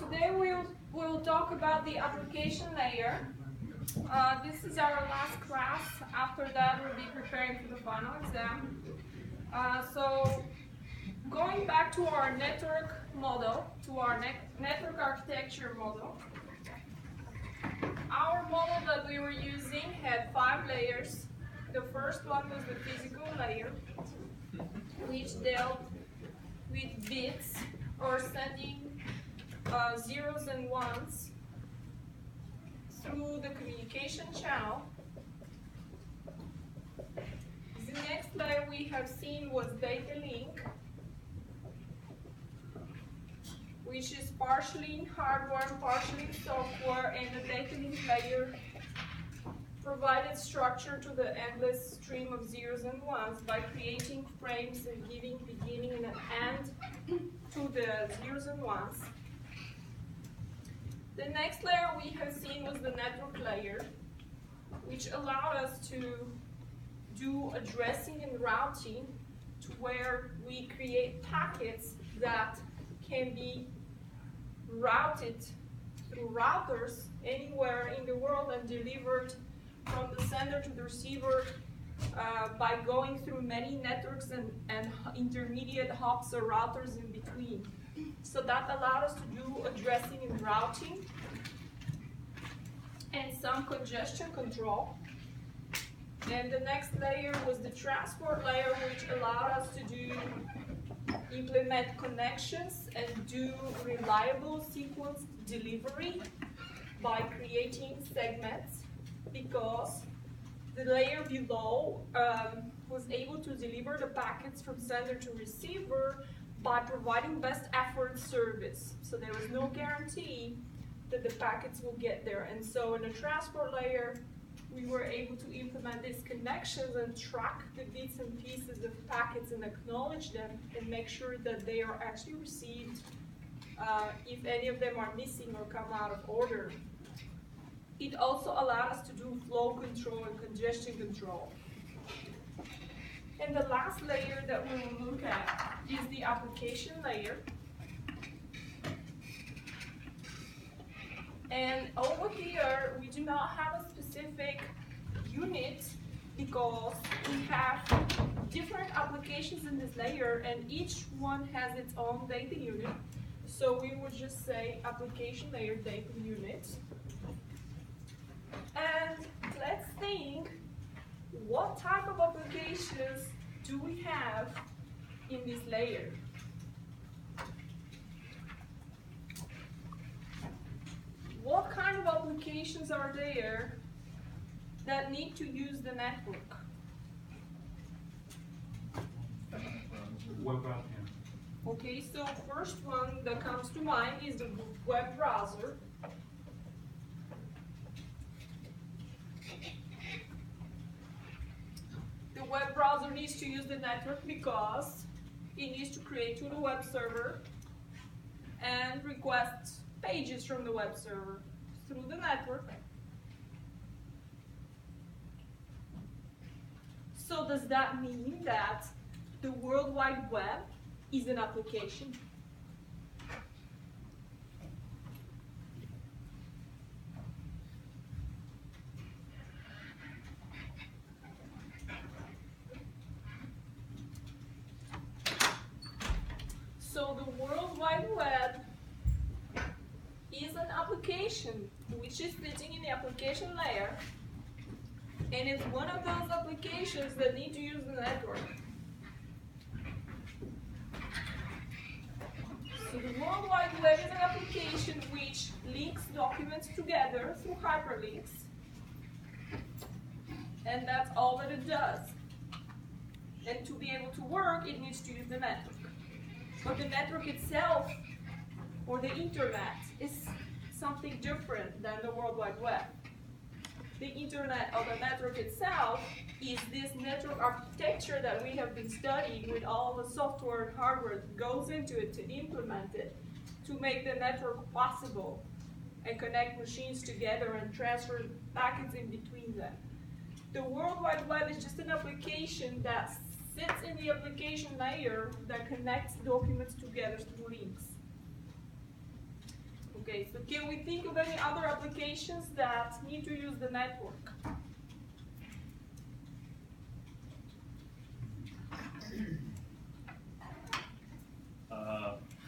Today we'll talk about the application layer. This is our last class. After that, we'll be preparing for the final exam. So going back to our network model, to our network architecture model, our model that we were using had 5 layers. The first one was the physical layer, which dealt with bits or sending zeros and ones through the communication channel. The next layer we have seen was data link, which is partially in hardware and partially in software, and the data link layer provided structure to the endless stream of zeros and ones by creating frames and giving beginning and an end to the zeros and ones. The next layer we have seen was the network layer, which allowed us to do addressing and routing, to where we create packets that can be routed through routers anywhere in the world and delivered from the sender to the receiver by going through many networks and intermediate hops or routers in between. So that allowed us to do addressing and routing and some congestion control. And the next layer was the transport layer, which allowed us to implement connections and do reliable sequence delivery by creating segments, because the layer below was able to deliver the packets from sender to receiver by providing best effort service. So there was no guarantee that the packets will get there. And so in the transport layer, we were able to implement these connections and track the bits and pieces of packets and acknowledge them and make sure that they are actually received if any of them are missing or come out of order. It also allowed us to do flow control and congestion control. And the last layer that we will look at is the application layer. And over here, we do not have a specific unit because we have different applications in this layer and each one has its own data unit. So we would just say application layer data unit. And let's think, what type of applications do we have in this layer? What kind of applications are there that need to use the network? Web browser. Okay, so first one that comes to mind is the web browser. The web browser needs to use the network because it needs to create to the web server and request pages from the web server through the network. So does that mean that the World Wide Web is an application? So the World Wide Web is an application which is sitting in the application layer, and it's one of those applications that need to use the network. So the World Wide Web is an application which links documents together through hyperlinks, and that's all that it does. And to be able to work, it needs to use the network. But the network itself, or the internet, is something different than the World Wide Web. The internet, or the network itself, is this network architecture that we have been studying with all the software and hardware that goes into it to implement it, to make the network possible and connect machines together and transfer packets in between them. The World Wide Web is just an application that sits in the application layer that connects documents together through links. Okay, so can we think of any other applications that need to use the network?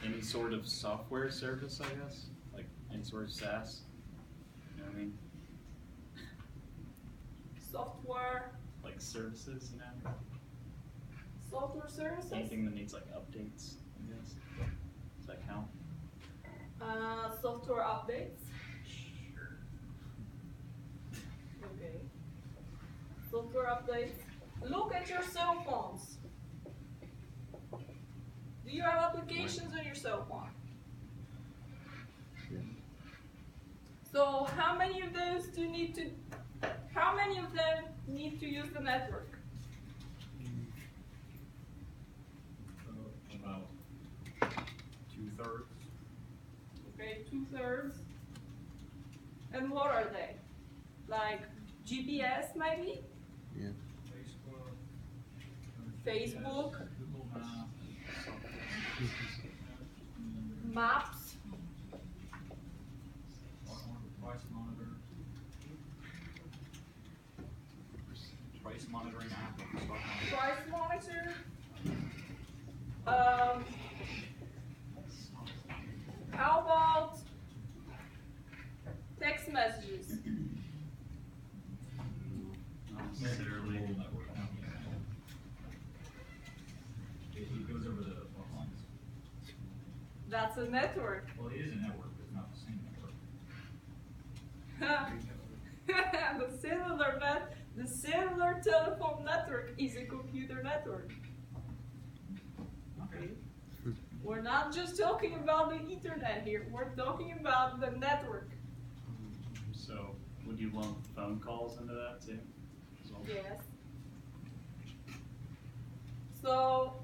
Any sort of software service, I guess? Like any sort of SaaS? You know what I mean? Software. Like services, you know? Software services? Anything that needs like updates, I guess. Does that count? Software updates. Sure. Okay. Software updates. Look at your cell phones. Do you have applications on your cell phone? So how many of those how many of them need to use the network? About 2/3. Okay, 2/3. And what are they? Like GPS maybe? Yeah. Facebook, Google Maps, Maps, price monitor, price monitoring app, price monitor. How about text messages? Not necessarily. network. It goes over the fault lines. That's a network. Well, it is a network, but it's not the same network. The cellular telephone network is a computer network. Okay. We're not just talking about the internet here, we're talking about the network. So would you lump phone calls into that too? As well? Yes. So,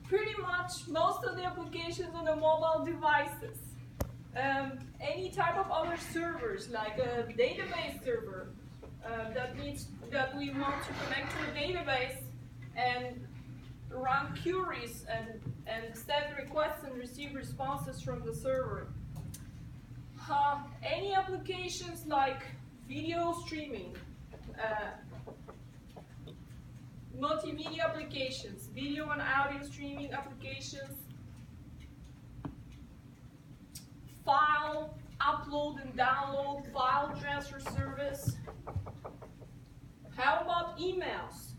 pretty much most of the applications on the mobile devices, any type of other servers, like a database server, that we want to connect to a database and run queries and send requests and receive responses from the server. Any applications like video streaming, multimedia applications, video and audio streaming applications, file upload and download, file transfer service. How about emails?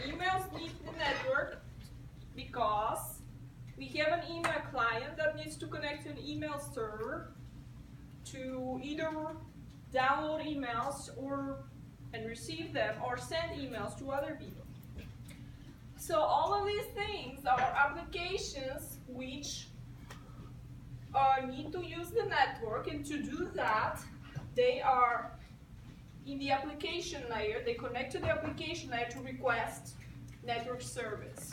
Emails need the network because we have an email client that needs to connect to an email server to either download emails and receive them or send emails to other people. So all of these things are applications which need to use the network, and to do that, they are in the application layer. They connect to the application layer to request network service.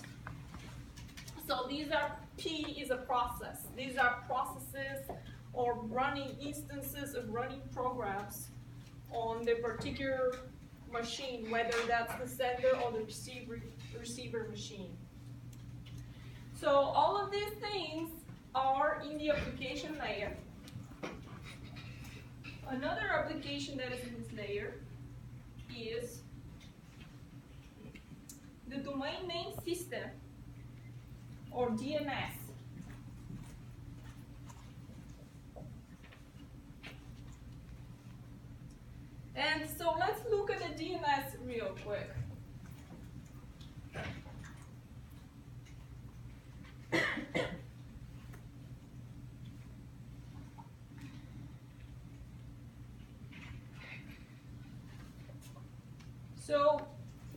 So these are, P is a process. These are processes or running instances of running programs on the particular machine, whether that's the sender or the receiver machine. So all of these things are in the application layer. Another application that is in this layer is the domain name system, or DNS. And so let's look at the DNS real quick. So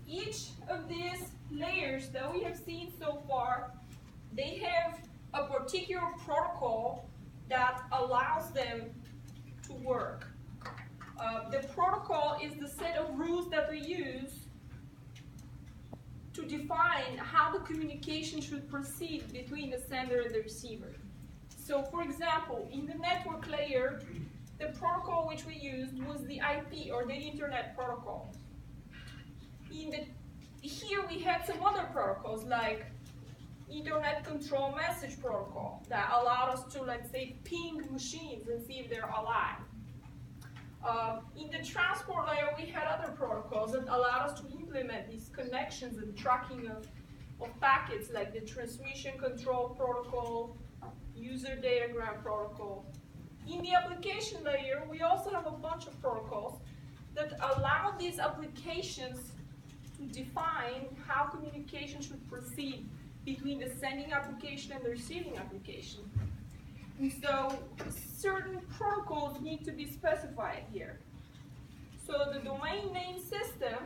each of these layers that we have seen so far, they have a particular protocol that allows them to work. The protocol is the set of rules that we use to define how the communication should proceed between the sender and the receiver. So for example, in the network layer, the protocol which we used was the IP, or the Internet Protocol. In the had some other protocols like Internet Control Message Protocol that allowed us to, let's say, ping machines and see if they're alive. In the transport layer, we had other protocols that allowed us to implement these connections and tracking of packets, like the Transmission Control Protocol, User Datagram Protocol. In the application layer, we also have a bunch of protocols that allow these applications to define how communication should proceed between the sending application and the receiving application. And so certain protocols need to be specified here. So the domain name system